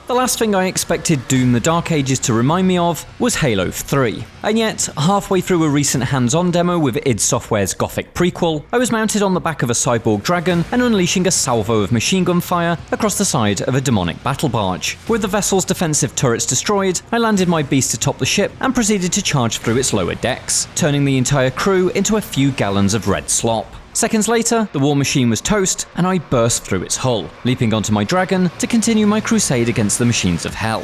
The last thing I expected Doom the Dark Ages to remind me of was Halo 3. And yet, halfway through a recent hands-on demo with id Software's Gothic prequel, I was mounted on the back of a cyborg dragon and unleashing a salvo of machine gun fire across the side of a demonic battle barge. With the vessel's defensive turrets destroyed, I landed my beast atop the ship and proceeded to charge through its lower decks, turning the entire crew into a few gallons of red slop. Seconds later, the war machine was toast, and I burst through its hull, leaping onto my dragon to continue my crusade against the machines of hell.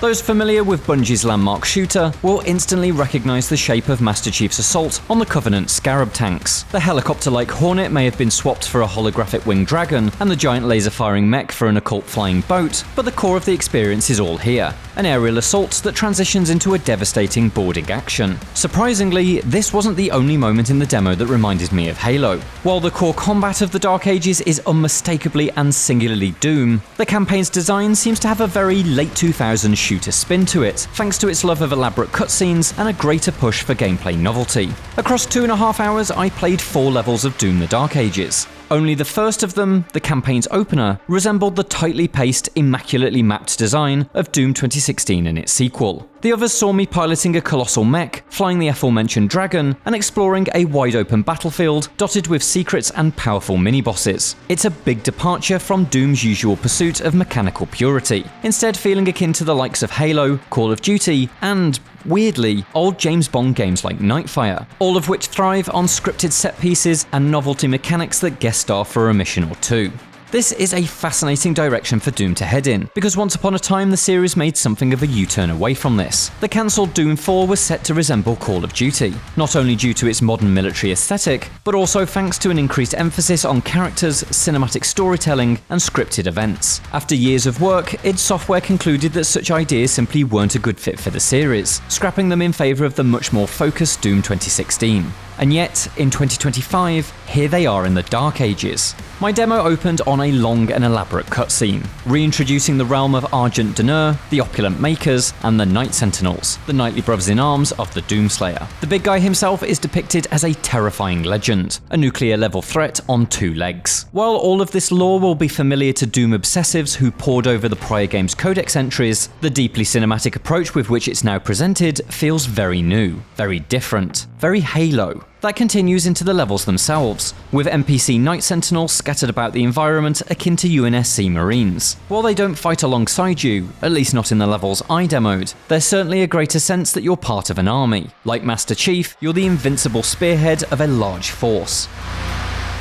Those familiar with Bungie's landmark shooter will instantly recognise the shape of Master Chief's assault on the Covenant scarab tanks. The helicopter-like Hornet may have been swapped for a holographic winged dragon, and the giant laser-firing mech for an occult flying boat, but the core of the experience is all here. An aerial assault that transitions into a devastating boarding action. Surprisingly, this wasn't the only moment in the demo that reminded me of Halo. While the core combat of the Dark Ages is unmistakably and singularly Doom, the campaign's design seems to have a very late 2000s shooter spin to it, thanks to its love of elaborate cutscenes and a greater push for gameplay novelty. Across 2.5 hours, I played 4 levels of Doom the Dark Ages. Only the first of them, the campaign's opener, resembled the tightly paced, immaculately mapped design of Doom 2016 and its sequel. The others saw me piloting a colossal mech, flying the aforementioned dragon, and exploring a wide-open battlefield dotted with secrets and powerful mini-bosses. It's a big departure from Doom's usual pursuit of mechanical purity, instead feeling akin to the likes of Halo, Call of Duty, and, weirdly, old James Bond games like Nightfire, all of which thrive on scripted set pieces and novelty mechanics that guest star for a mission or two. This is a fascinating direction for Doom to head in, because once upon a time the series made something of a U-turn away from this. The cancelled Doom 4 was set to resemble Call of Duty, not only due to its modern military aesthetic, but also thanks to an increased emphasis on characters, cinematic storytelling, and scripted events. After years of work, id Software concluded that such ideas simply weren't a good fit for the series, scrapping them in favour of the much more focused Doom 2016. And yet, in 2025, here they are in the Dark Ages. My demo opened on a long and elaborate cutscene, reintroducing the realm of Argent D'Nur, the Opulent Makers, and the Night Sentinels, the knightly brothers in arms of the Doomslayer. The big guy himself is depicted as a terrifying legend, a nuclear-level threat on 2 legs. While all of this lore will be familiar to Doom obsessives who pored over the prior game's codex entries, the deeply cinematic approach with which it's now presented feels very new, very different, very Halo. That continues into the levels themselves, with NPC Night Sentinels scattered about the environment akin to UNSC Marines. While they don't fight alongside you, at least not in the levels I demoed, there's certainly a greater sense that you're part of an army. Like Master Chief, you're the invincible spearhead of a large force.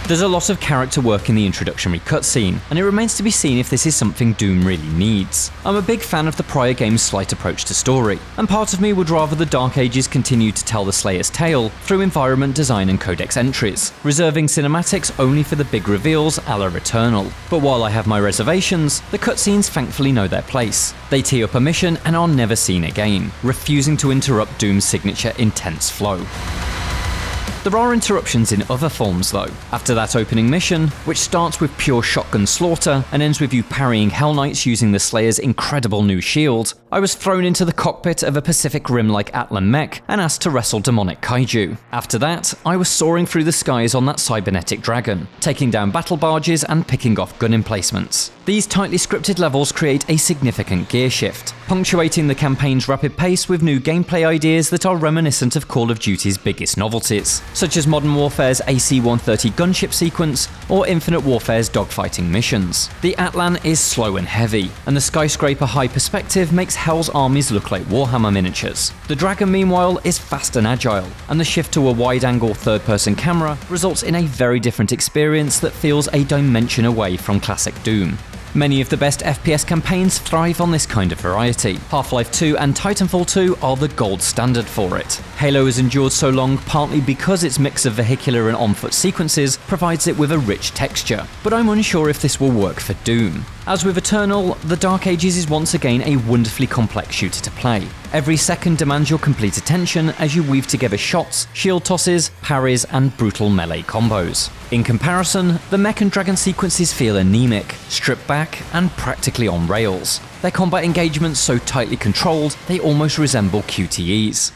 There's a lot of character work in the introductory cutscene, and it remains to be seen if this is something Doom really needs. I'm a big fan of the prior game's slight approach to story, and part of me would rather the Dark Ages continue to tell the Slayer's tale through environment design and codex entries, reserving cinematics only for the big reveals a la Returnal. But while I have my reservations, the cutscenes thankfully know their place. They tee up a mission and are never seen again, refusing to interrupt Doom's signature intense flow. There are interruptions in other forms though. After that opening mission, which starts with pure shotgun slaughter and ends with you parrying Hell Knights using the Slayer's incredible new shield, I was thrown into the cockpit of a Pacific Rim-like Atlan mech and asked to wrestle demonic kaiju. After that, I was soaring through the skies on that cybernetic dragon, taking down battle barges and picking off gun emplacements. These tightly scripted levels create a significant gear shift, punctuating the campaign's rapid pace with new gameplay ideas that are reminiscent of Call of Duty's biggest novelties, such as Modern Warfare's AC-130 gunship sequence or Infinite Warfare's dogfighting missions. The Atlan is slow and heavy, and the skyscraper high perspective makes Hell's armies look like Warhammer miniatures. The Dragon, meanwhile, is fast and agile, and the shift to a wide-angle third-person camera results in a very different experience that feels a dimension away from classic Doom. Many of the best FPS campaigns thrive on this kind of variety. Half-Life 2 and Titanfall 2 are the gold standard for it. Halo has endured so long partly because its mix of vehicular and on-foot sequences provides it with a rich texture, but I'm unsure if this will work for Doom. As with Eternal, the Dark Ages is once again a wonderfully complex shooter to play. Every second demands your complete attention as you weave together shots, shield tosses, parries, and brutal melee combos. In comparison, the mech and dragon sequences feel anemic, stripped back, and practically on rails. Their combat engagements so tightly controlled, they almost resemble QTEs.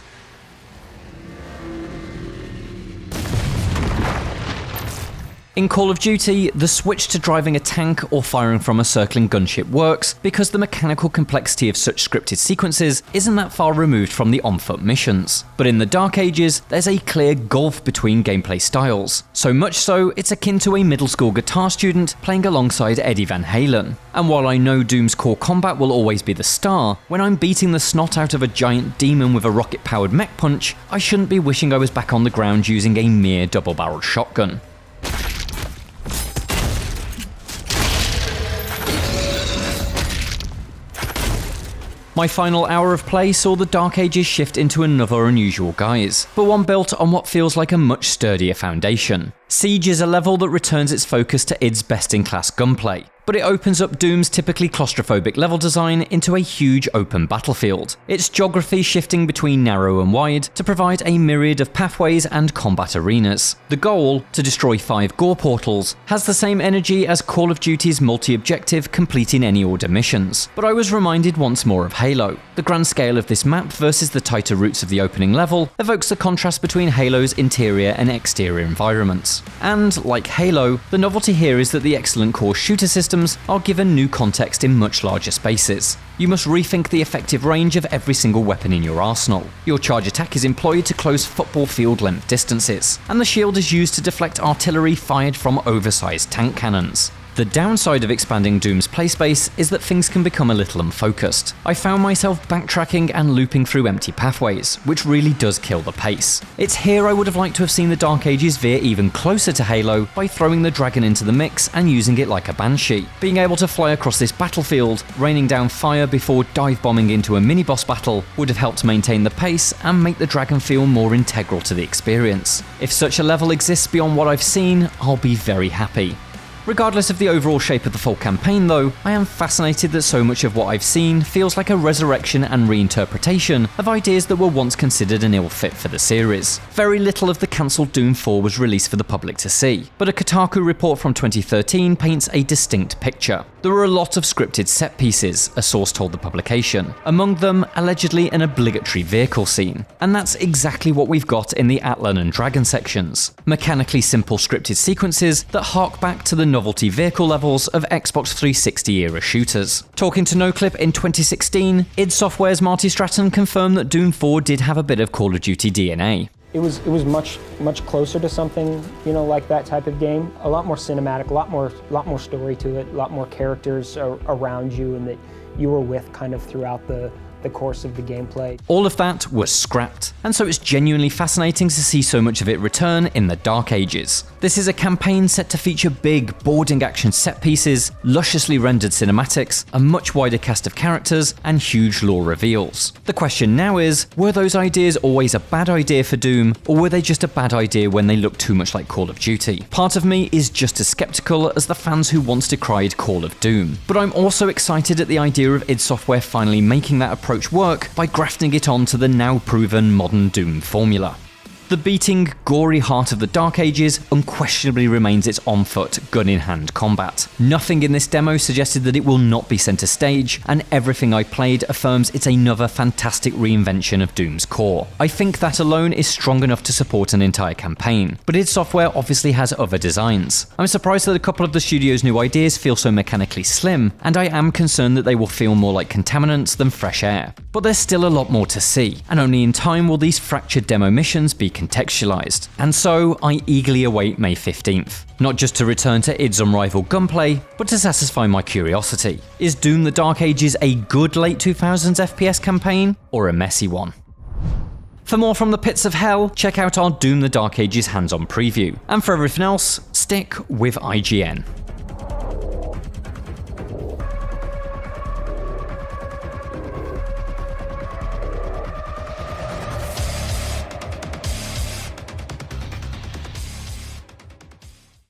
In Call of Duty, the switch to driving a tank or firing from a circling gunship works because the mechanical complexity of such scripted sequences isn't that far removed from the on-foot missions. But in the Dark Ages, there's a clear gulf between gameplay styles. So much so, it's akin to a middle school guitar student playing alongside Eddie Van Halen. And while I know Doom's core combat will always be the star, when I'm beating the snot out of a giant demon with a rocket-powered mech punch, I shouldn't be wishing I was back on the ground using a mere double-barreled shotgun. My final hour of play saw the Dark Ages shift into another unusual guise, but one built on what feels like a much sturdier foundation. Siege is a level that returns its focus to id's best-in-class gunplay, but it opens up Doom's typically claustrophobic level design into a huge open battlefield, its geography shifting between narrow and wide to provide a myriad of pathways and combat arenas. The goal, to destroy 5 gore portals, has the same energy as Call of Duty's multi-objective complete in any order missions, but I was reminded once more of Halo. The grand scale of this map versus the tighter roots of the opening level evokes the contrast between Halo's interior and exterior environments. And, like Halo, the novelty here is that the excellent core shooter systems are given new context in much larger spaces. You must rethink the effective range of every single weapon in your arsenal. Your charge attack is employed to close football field length distances, and the shield is used to deflect artillery fired from oversized tank cannons. The downside of expanding Doom's playspace is that things can become a little unfocused. I found myself backtracking and looping through empty pathways, which really does kill the pace. It's here I would have liked to have seen the Dark Ages veer even closer to Halo by throwing the dragon into the mix and using it like a banshee. Being able to fly across this battlefield, raining down fire before dive bombing into a mini-boss battle would have helped maintain the pace and make the dragon feel more integral to the experience. If such a level exists beyond what I've seen, I'll be very happy. Regardless of the overall shape of the full campaign though, I am fascinated that so much of what I've seen feels like a resurrection and reinterpretation of ideas that were once considered an ill fit for the series. Very little of the cancelled Doom 4 was released for the public to see, but a Kotaku report from 2013 paints a distinct picture. There were a lot of scripted set pieces, a source told the publication, among them allegedly an obligatory vehicle scene, and that's exactly what we've got in the Atlan and Dragon sections. Mechanically simple scripted sequences that hark back to the novelty vehicle levels of Xbox 360 era shooters. Talking to NoClip in 2016, id Software's Marty Stratton confirmed that Doom 4 did have a bit of Call of Duty DNA. It was much closer to something, like that type of game. A lot more cinematic, a lot more story to it, a lot more characters around you and that you were with kind of throughout the course of the gameplay. All of that was scrapped, and so it's genuinely fascinating to see so much of it return in the Dark Ages. This is a campaign set to feature big, boarding action set pieces, lusciously rendered cinematics, a much wider cast of characters, and huge lore reveals. The question now is, were those ideas always a bad idea for Doom, or were they just a bad idea when they looked too much like Call of Duty? Part of me is just as skeptical as the fans who once decried Call of Doom, but I'm also excited at the idea of id Software finally making that approach work by grafting it onto the now proven modern Doom formula. The beating, gory heart of the Dark Ages unquestionably remains its on-foot, gun-in-hand combat. Nothing in this demo suggested that it will not be centre stage, and everything I played affirms it's another fantastic reinvention of Doom's core. I think that alone is strong enough to support an entire campaign, but id Software obviously has other designs. I'm surprised that a couple of the studio's new ideas feel so mechanically slim, and I am concerned that they will feel more like contaminants than fresh air. But there's still a lot more to see, and only in time will these fractured demo missions be contextualized, and so I eagerly await May 15th. Not just to return to id's unrivaled gunplay, but to satisfy my curiosity. Is Doom the Dark Ages a good late 2000s FPS campaign, or a messy one? For more from the pits of hell, check out our Doom the Dark Ages hands-on preview, and for everything else, stick with IGN.